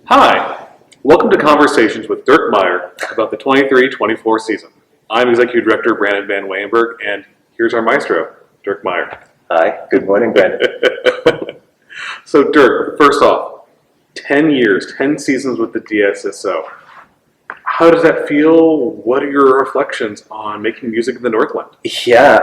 Hi, welcome to Conversations with Dirk Meyer about the 23-24 season. I'm Executive Director Brandon VanWaeyenberghe, and here's our maestro, Dirk Meyer. Hi, good morning, Brandon. So Dirk, first off, 10 years, 10 seasons with the DSSO. How does that feel? What are your reflections on making music in the Northland? Yeah,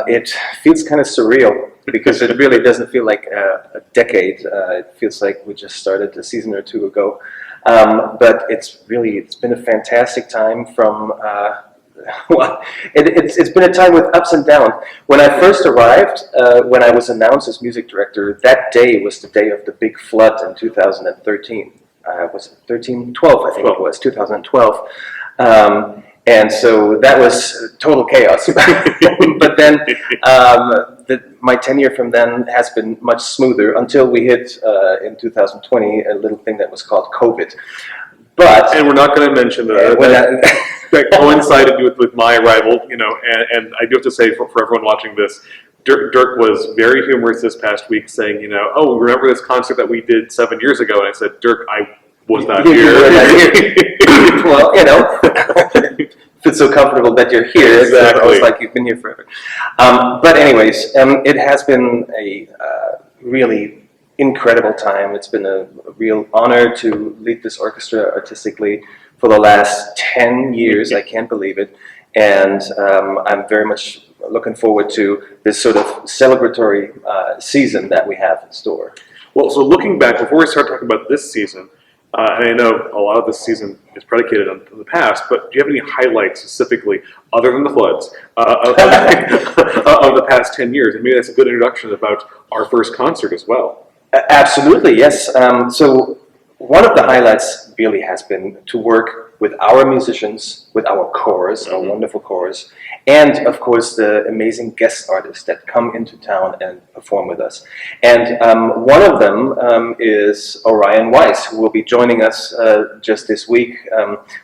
it feels kind of surreal because it really doesn't feel like a decade. It feels like we just started a season or two ago. But it's been a fantastic time from, well, it's been a time with ups and downs. When I first arrived, when I was announced as music director, that day was the day of the big flood in 2013. Was it 13? 12, I think it was, 2012. And so that was total chaos. But then my tenure from then has been much smoother until we hit, in 2020, a little thing that was called COVID. And we're not going to mention that coincided with my arrival, and I do have to say for everyone watching this, Dirk was very humorous this past week saying, oh, remember this concert that we did 7 years ago? And I said, Dirk, I was not here. Well, it's so comfortable that you're here. Exactly. It's like you've been here forever. But anyways, it has been a really incredible time. It's been a real honor to lead this orchestra artistically for the last 10 years. I can't believe it. And I'm very much looking forward to this sort of celebratory season that we have in store. Well, so looking back, before we start talking about this season, and I know a lot of this season is predicated on the past, but do you have any highlights specifically, other than the floods, of the past 10 years? And maybe that's a good introduction about our first concert as well. Absolutely, yes. So one of the highlights really has been to work with our musicians, with our chorus, our wonderful chorus, and of course the amazing guest artists that come into town and perform with us. And one of them is Orion Weiss, who will be joining us just this week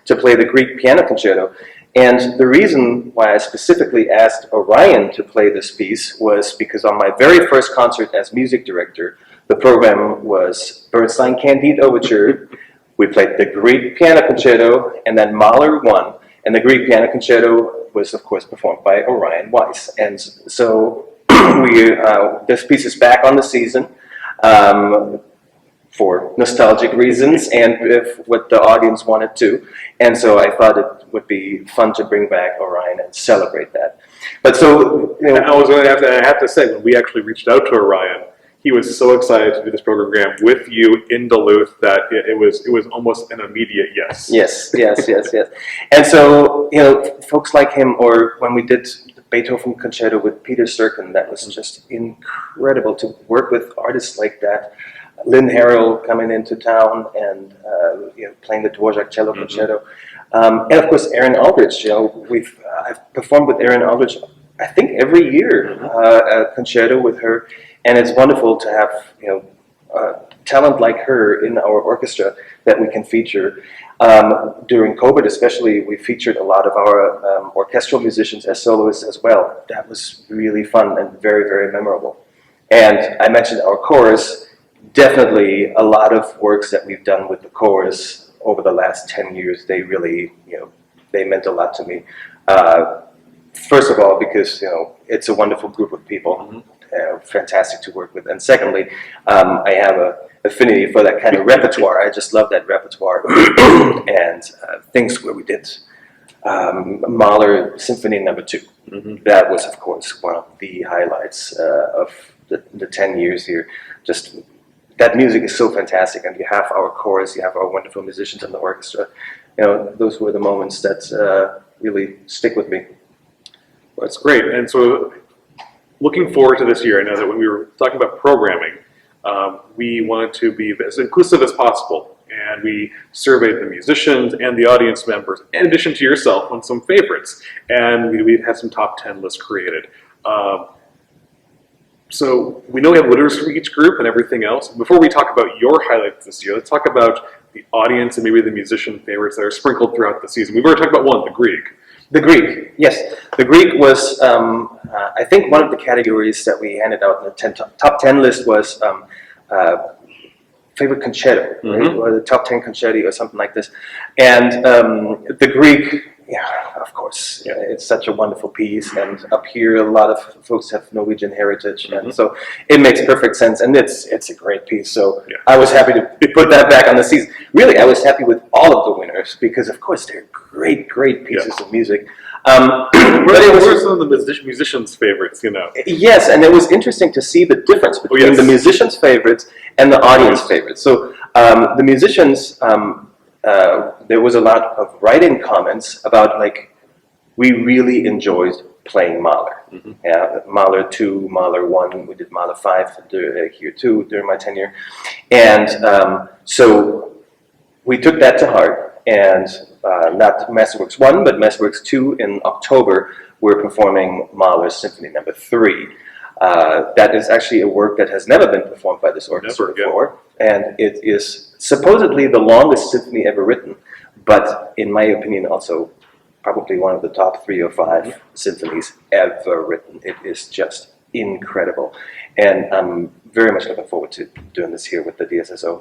to play the Greek Piano Concerto. And the reason why I specifically asked Orion to play this piece was because on my very first concert as music director, the program was Bernstein Candid Overture. We played the Greek Piano Concerto, and then Mahler won. And the Greek Piano Concerto was, of course, performed by Orion Weiss. And so this piece is back on the season for nostalgic reasons and if what the audience wanted to. And so I thought it would be fun to bring back Orion and celebrate that. But so, I have to say, when we actually reached out to Orion, he was so excited to do this program with you in Duluth that it was almost an immediate yes. Yes. And so, folks like him, or when we did the Beethoven Concerto with Peter Serkin, that was just incredible to work with artists like that. Lynn Harrell coming into town and playing the Dvorak Cello Concerto. And of course, Aaron Aldridge. I've performed with Aaron Aldridge, I think every year, a concerto with her. And it's wonderful to have talent like her in our orchestra that we can feature. During COVID especially, we featured a lot of our orchestral musicians as soloists as well. That was really fun and very, very memorable. And I mentioned our chorus. Definitely a lot of works that we've done with the chorus over the last 10 years. They really, they meant a lot to me. First of all, because, it's a wonderful group of people. Fantastic to work with. And secondly, I have an affinity for that kind of repertoire. I just love that repertoire. And things where we did Mahler Symphony No. 2. That was, of course, one of the highlights of the 10 years here. Just that music is so fantastic, and you have our chorus, you have our wonderful musicians in the orchestra. Those were the moments that really stick with me. Well, that's great. And so, looking forward to this year, I know that when we were talking about programming, we wanted to be as inclusive as possible, and we surveyed the musicians and the audience members, in addition to yourself, on some favorites, and we had some top 10 lists created. So we know we have winners for each group and everything else. Before we talk about your highlights this year, let's talk about the audience and maybe the musician favorites that are sprinkled throughout the season. We've already talked about one, the Greek. The Greek, yes. The Greek was, I think one of the categories that we handed out in the top 10 list was favorite concerto, right? Mhm. Or the top 10 concerti or something like this. And the Greek, yeah, of course, Yeah. it's such a wonderful piece. And up here, a lot of folks have Norwegian heritage, Mhm. and so it makes perfect sense. And it's a great piece. So Yeah. I was happy to put that back on the season. Really, I was happy with all of the winners because, of course, they're great pieces of music. But it What are was, some of the musicians' favorites, you know? yes, and it was interesting to see the difference between yes. the musicians' favorites and the audience favorites. So the musicians, there was a lot of write-in comments about like, we really enjoyed playing Mahler. Mhm. Yeah, Mahler 2, Mahler 1, we did Mahler 5 here too during my tenure. And so we took that to heart, and not Masterworks 1, but Masterworks 2 in October, we're performing Mahler's Symphony No. 3. That is actually a work that has never been performed by this orchestra before, and it is supposedly the longest symphony ever written, but in my opinion also probably one of the top 3 or 5 symphonies ever written. It is just incredible, and I'm very much looking forward to doing this here with the DSSO.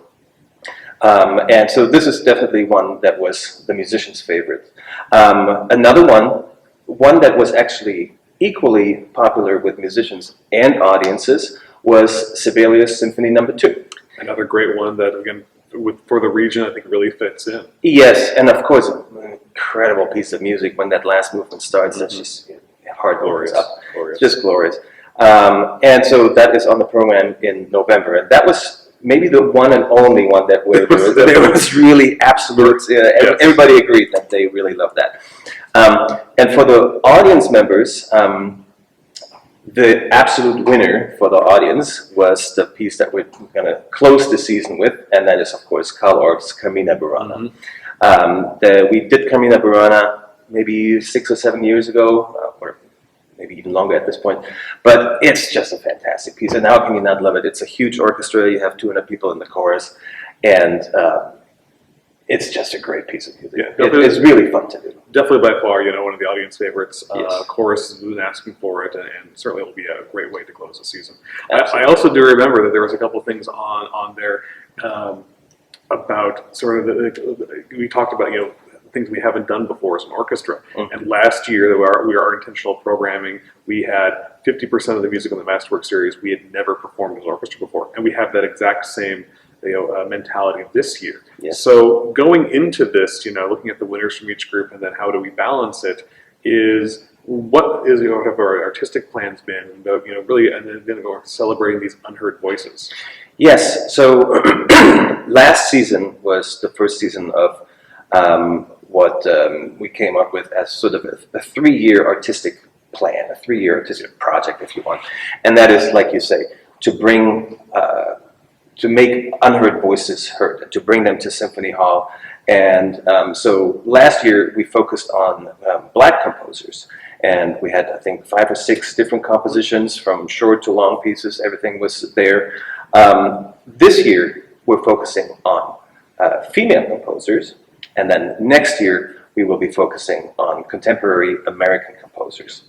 And so this is definitely one that was the musician's favorite. Another one that was actually equally popular with musicians and audiences was Sibelius Symphony No. 2. Another great one that, again, for the region, I think really fits in. Yes, and of course, an incredible piece of music when that last movement starts. That's just heart opens up. Glorious. Just glorious. And so that is on the program in November, and that was maybe the one and only one that there was really absolute. Yes. Everybody agreed that they really loved that. And for the audience members, the absolute winner for the audience was the piece that we're going to close the season with, and that is, of course, Karl Orff's Carmina Burana. We did Carmina Burana maybe 6 or 7 years ago, or maybe even longer at this point, but it's just a fantastic piece, and how can you not love it? It's a huge orchestra, you have 200 people in the chorus, and it's just a great piece of music. Yeah, It's really fun to do. Definitely by far, one of the audience favorites. Yes. Chorus has been asking for it, and certainly will be a great way to close the season. Absolutely. I also do remember that there was a couple of things on there about sort of we talked about things we haven't done before as an orchestra. Mm-hmm. And last year, our intentional programming, we had 50% of the music on the Masterwork series we had never performed as an orchestra before, and we have that exact same mentality this year. Yes. So going into this, looking at the winners from each group and then how do we balance it, is what have our artistic plans been about, really, and then celebrating these unheard voices. Yes, so last season was the first season of what we came up with as sort of a 3-year artistic plan, a 3-year artistic project, if you want. And that is, like you say, to bring to make unheard voices heard, to bring them to Symphony Hall. And so last year we focused on Black composers, and we had, I think, 5 or 6 different compositions from short to long pieces. Everything was there. This year we're focusing on female composers, and then next year we will be focusing on contemporary American composers.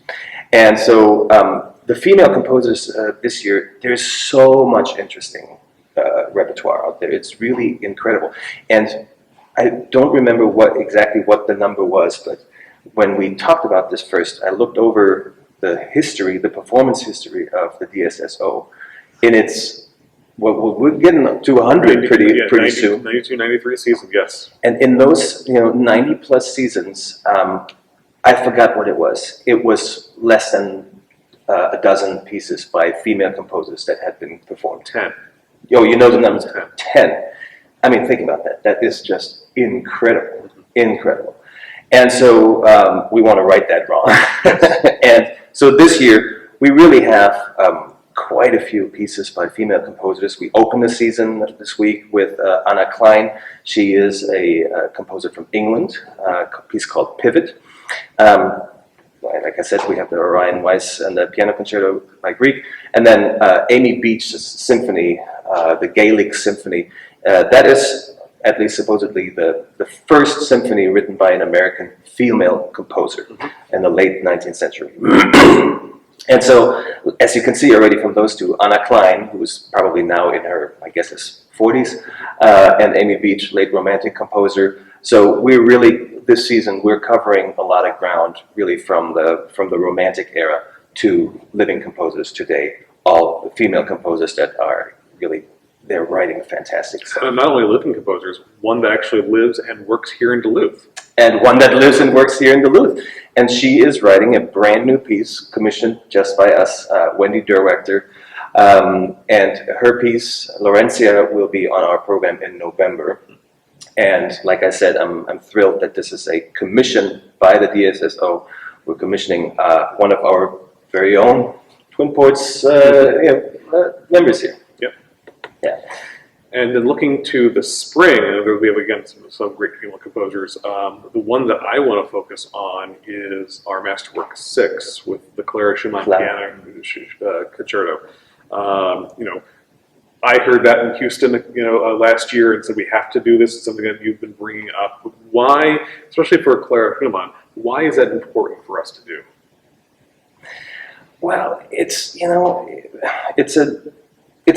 And so the female composers this year, there's so much interesting repertoire out there. It's really incredible. And I don't remember exactly what the number was, but when we talked about this first, I looked over the performance history of the DSSO. And it's, we're getting to 100 pretty soon. 92, 93 seasons, yes. And in those 90 plus seasons, I forgot what it was. It was less than a dozen pieces by female composers that had been performed. 10. Oh, you know the numbers. 10. I mean, think about that. That is just incredible. Incredible. And so we want to right that wrong. And so this year, we really have quite a few pieces by female composers. We opened the season this week with Anna Klein. She is a composer from England, a piece called Pivot. Like I said, we have the Orion Weiss and the Piano Concerto by Grieg. And then Amy Beach's symphony, the Gaelic Symphony. That is, at least supposedly, the first symphony written by an American female composer in the late 19th century. And so, as you can see already from those two, Anna Klein, who is probably now in her, I guess, 40s, and Amy Beach, late romantic composer. So we're really, this season, we're covering a lot of ground, really from the romantic era to living composers today, all female composers that are really, they're writing fantastic stuff. And not only living composers, one that actually lives and works here in Duluth. And one that lives and works here in Duluth. And she is writing a brand new piece commissioned just by us, Wendy Derwechter. And her piece, Laurentia, will be on our program in November. And like I said, I'm thrilled that this is a commission by the DSSO. We're commissioning one of our very own Twin Ports members here. Yep. Yeah. And then looking to the spring, we have again some great female composers. The one that I want to focus on is our Masterwork 6 with the Clara Schumann piano concerto. I heard that in Houston, last year, and said we have to do this. It's something that you've been bringing up. Why, especially for Clara Schumann, why is that important for us to do? Well, it's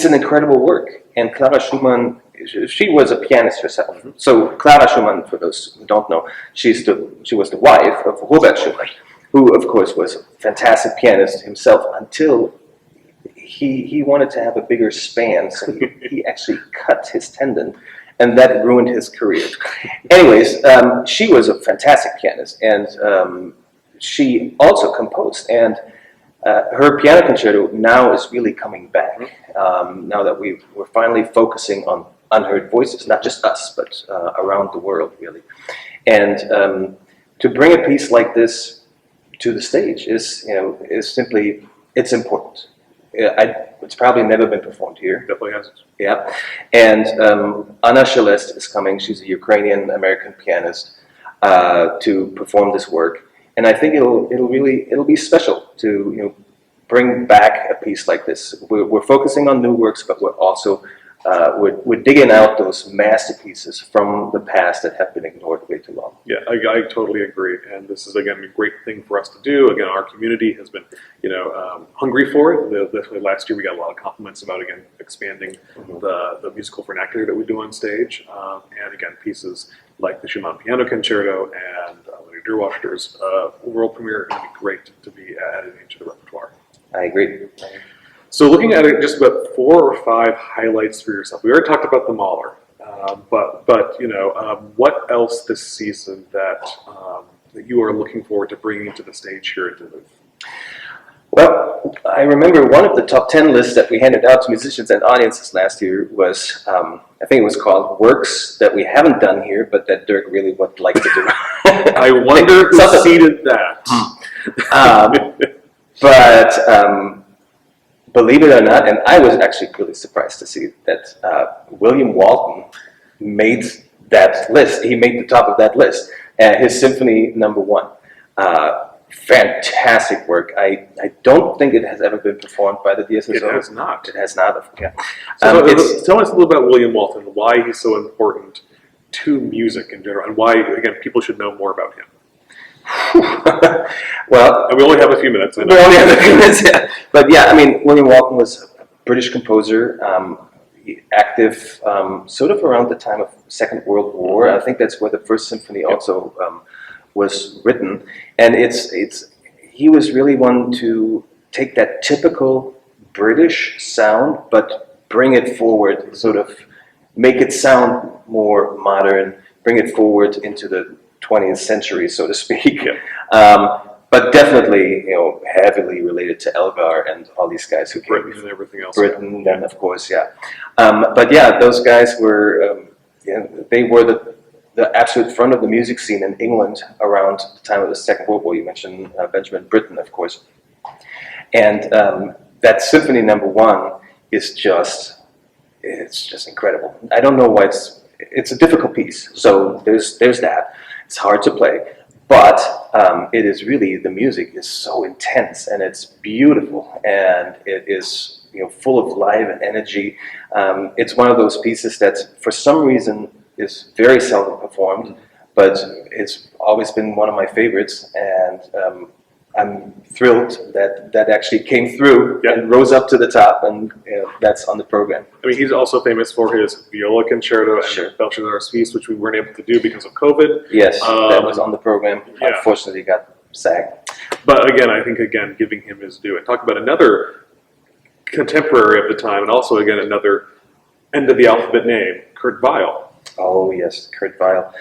an incredible work, and Clara Schumann, she was a pianist herself. Mm-hmm. So Clara Schumann, for those who don't know, she was the wife of Robert Schumann, who of course was a fantastic pianist himself until he wanted to have a bigger span, so he actually cut his tendon, and that ruined his career. Anyways, she was a fantastic pianist, and she also composed, and her piano concerto now is really coming back, now that we're finally focusing on unheard voices, not just us, but around the world, really. And to bring a piece like this to the stage is simply, it's important. It's probably never been performed here. Definitely hasn't. Yeah, and Anna Shelest is coming. She's a Ukrainian-American pianist to perform this work, and I think it'll be special to bring back a piece like this. We're focusing on new works, but we're also we're digging out those masterpieces from the past that have been ignored way too long. Yeah, I totally agree, and this is again a great thing for us to do. Again, our community has been hungry for it. Definitely last year we got a lot of compliments about expanding the musical vernacular that we do on stage, and again pieces like the Schumann Piano Concerto and Lenny Derwachter's world premiere are going to be great to be added into the repertoire. I agree. So looking at it, just about 4 or 5 highlights for yourself. We already talked about the Mahler, but what else this season that you are looking forward to bringing to the stage here at Duluth? Well, I remember one of the top 10 lists that we handed out to musicians and audiences last year was, I think it was called Works That We Haven't Done Here, but that Dirk really would like to do. I wonder who seeded that. Believe it or not, and I was actually really surprised to see that William Walton made that list. He made the top of that list. His Symphony No. 1. Fantastic work. I don't think it has ever been performed by the DSSO. It has not. It has not, yeah. So tell us a little about William Walton, why he's so important to music in general, and why, again, people should know more about him. Well, and we only have a few minutes. We only have a few minutes, yeah. But yeah, I mean, William Walton was a British composer, active sort of around the time of Second World War. I think that's where the First Symphony also was written. And he was really one to take that typical British sound, but bring it forward, sort of make it sound more modern, bring it forward into the 20th century, so to speak. Yeah. But definitely, heavily related to Elgar and all these guys who came. Britain and everything else. Britain, and of course, yeah. But yeah, those guys were, they were the absolute front of the music scene in England around the time of the Second World War. You mentioned Benjamin Britten, of course. And that Symphony No. 1 is it's just incredible. I don't know why it's a difficult piece. So there's that. It's hard to play. But it is really, the music is so intense and it's beautiful and it is full of life and energy. It's one of those pieces that for some reason is very seldom performed, but it's always been one of my favorites. And I'm thrilled that that actually came through Yeah. and rose up to the top, and that's on the program. I mean, he's also famous for his viola concerto and Sure. Belshazzar's Feast, which we weren't able to do because of COVID. Yes, that was on the program. yeah. Unfortunately, got sagged. But again, I think giving him his due. And talk about another contemporary of the time, and also again another end of the alphabet name, Kurt Weill. Oh yes, Kurt Weill.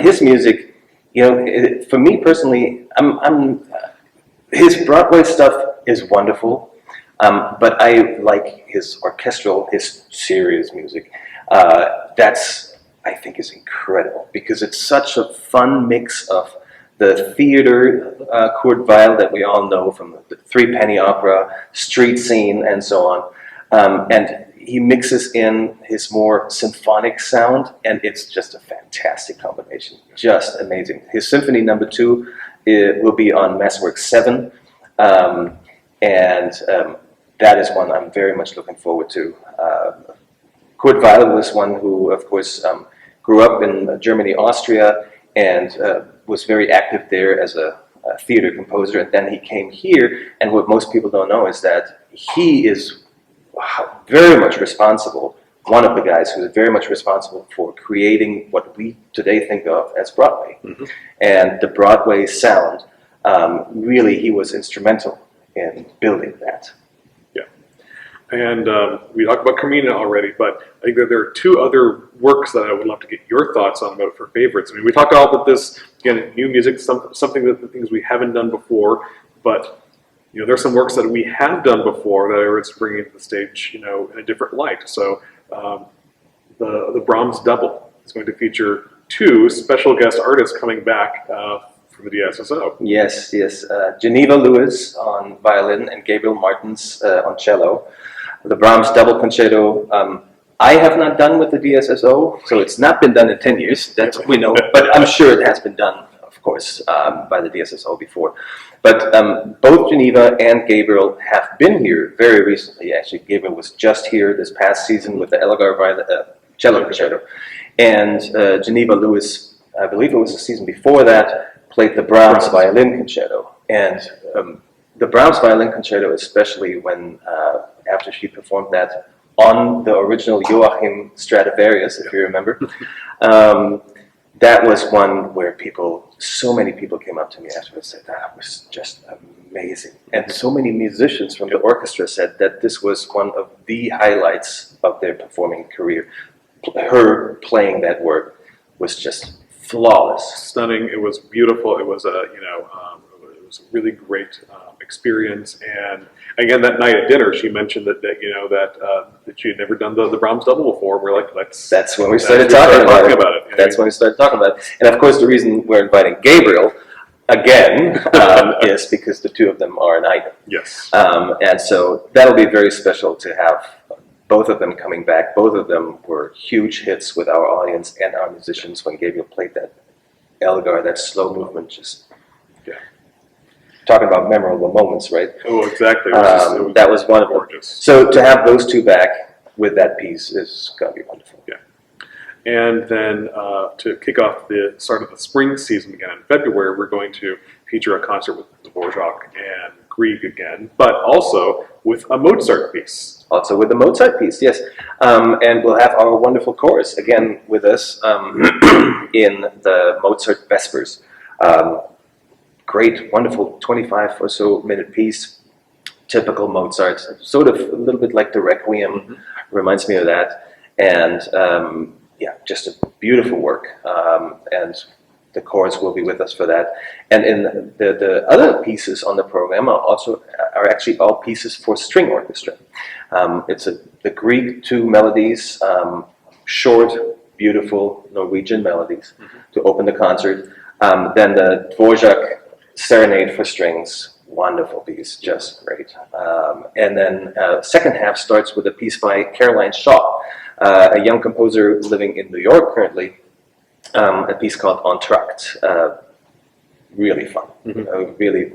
His music. You know, for me personally, his Broadway stuff is wonderful, but I like his orchestral, his serious music. That's, I think, is incredible because it's such a fun mix of the theater Kurt Weill that we all know from the Three Penny Opera, street scene, and so on, and he mixes in his more symphonic sound, and it's just a fantastic combination. Just amazing. His Symphony No. 2 will be on Massworks 7, and that is one I'm very much looking forward to. Kurt Weill was one who, of course, grew up in Germany, Austria, and was very active there as a theater composer, and then he came here, and what most people don't know is that he is very much responsible, one of the guys who is very much responsible for creating what we today think of as Broadway. Mm-hmm. And the Broadway sound, really he was instrumental in building that. Yeah. And we talked about Carmina already, but I think that there are two other works that I would love to get your thoughts on about for favorites. I mean, we talked all about this, again, new music, something that the things we haven't done before, but you know, there's some works that we have done before that I was bringing to the stage, you know, in a different light. So the Brahms Double is going to feature two special guest artists coming back from the DSSO. Yes, yes. Geneva Lewis on violin and Gabriel Martins on cello. The Brahms Double Concerto I have not done with the DSSO, so it's not been done in 10 years, that's what we know, but I'm sure it has been done, of course, by the DSSO before. But both Geneva and Gabriel have been here very recently. Actually, Gabriel was just here this past season with the Elgar cello concerto. And Geneva Lewis, I believe it was the season before that, played the Brahms violin concerto. And the Brahms violin concerto, especially when, after she performed that on the original Joachim Stradivarius, if you remember, that was one where so many people came up to me afterwards and said, that was just amazing. And so many musicians from the orchestra said that this was one of the highlights of their performing career. Her playing that work was just flawless. Stunning, it was beautiful, it was a, it was a really great experience. And again, that night at dinner, she mentioned that she had never done the Brahms Double before. We're like, that's when we started talking about it. That's when we started talking about it. And of course, the reason we're inviting Gabriel again is because the two of them are an item. Yes. And so that'll be very special to have both of them coming back. Both of them were huge hits with our audience and our musicians when Gabriel played that Elgar, that slow movement, just talking about memorable moments, right? Oh, exactly. That was one of them. So to have those two back with that piece is going to be wonderful. Yeah. And then to kick off the start of the spring season again in February, we're going to feature a concert with Dvorak and Grieg again, but also with a Mozart piece. Also with the Mozart piece, yes. And we'll have our wonderful chorus again with us in the Mozart Vespers. Great, wonderful 25 or so minute piece, typical Mozart, sort of a little bit like the Requiem, reminds me of that. And just a beautiful work. And the chorus will be with us for that. And in the other pieces on the program are actually all pieces for string orchestra. It's the Grieg 2 melodies, short, beautiful Norwegian melodies to open the concert. Then the Dvorak Serenade for Strings, wonderful piece, just great. And then second half starts with a piece by Caroline Shaw, a young composer living in New York currently, a piece called Entr'acte. Really fun, really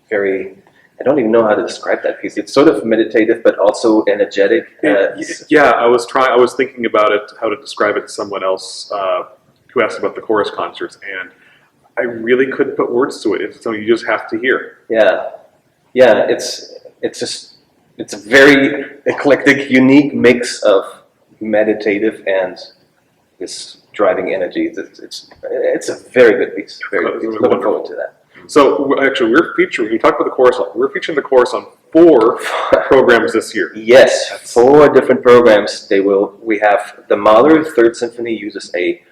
very, I don't even know how to describe that piece. It's sort of meditative, but also energetic. I was thinking about it, how to describe it to someone else who asked about the chorus concerts, and I really couldn't put words to it. It's something you just have to hear. Yeah, yeah. It's a very eclectic, unique mix of meditative and this driving energy. It's a very good piece. Very good piece. Looking forward to that. So actually, we talked about the chorus. We're featuring the chorus on 4 programs this year. Yes, 4 different programs. We have the Mahler Third Symphony uses a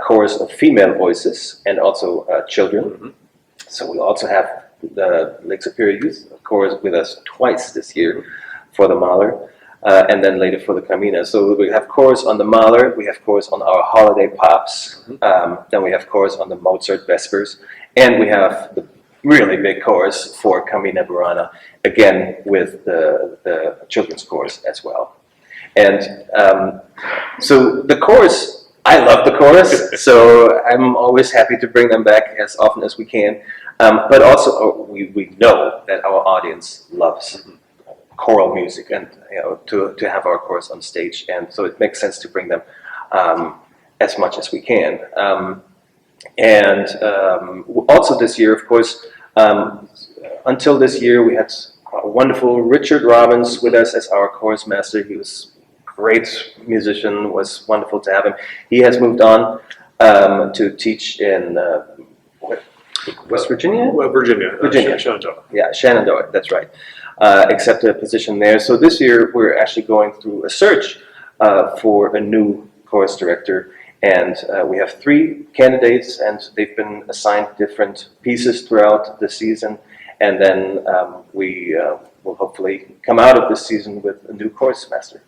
chorus of female voices and also children. Mm-hmm. So we'll also have the Lake Superior Youth Chorus with us twice this year for the Mahler, and then later for the Carmina. So we have chorus on the Mahler, we have chorus on our Holiday Pops, then we have chorus on the Mozart Vespers, and we have the really big chorus for Carmina Burana, again with the children's chorus as well. And so the chorus, I love the chorus, so I'm always happy to bring them back as often as we can. But also, we know that our audience loves choral music, and to have our chorus on stage, and so it makes sense to bring them as much as we can. And also this year, of course, until this year, we had wonderful Richard Robbins with us as our chorus master. He was a great musician. It was wonderful to have him. He has moved on to teach in West Virginia? Virginia. Shenandoah. Yeah, Shenandoah, that's right. Accepted a position there. So this year we're actually going through a search for a new chorus director, and we have 3 candidates, and they've been assigned different pieces throughout the season, and then we will hopefully come out of this season with a new chorus master.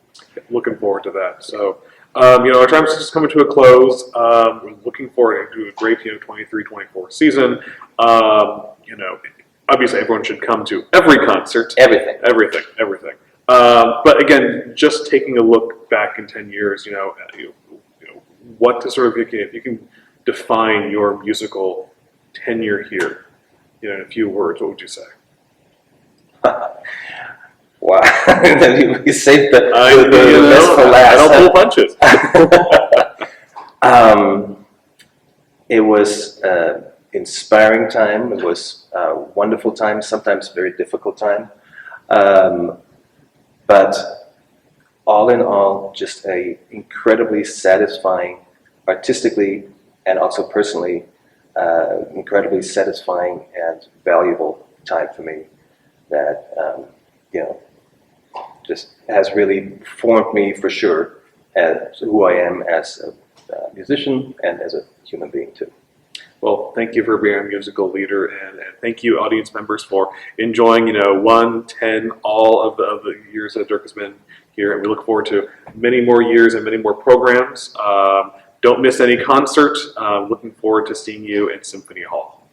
Looking forward to that. So, our time is just coming to a close. We're looking forward to a great, 23-24 season. Obviously everyone should come to every concert. Everything. But again, just taking a look back in 10 years, what to sort of, if you can define your musical tenure here, in a few words, what would you say? Wow, you saved the best for last. I don't pull punches. It was inspiring time. It was a wonderful time, sometimes very difficult time. But all in all, just a incredibly satisfying, artistically and also personally, incredibly satisfying and valuable time for me that, just has really formed me for sure as who I am as a musician and as a human being too. Well, thank you for being a musical leader, and thank you, audience members, for enjoying, 1, 10, all of the years that Dirk has been here, and we look forward to many more years and many more programs. Don't miss any concert. Looking forward to seeing you in Symphony Hall.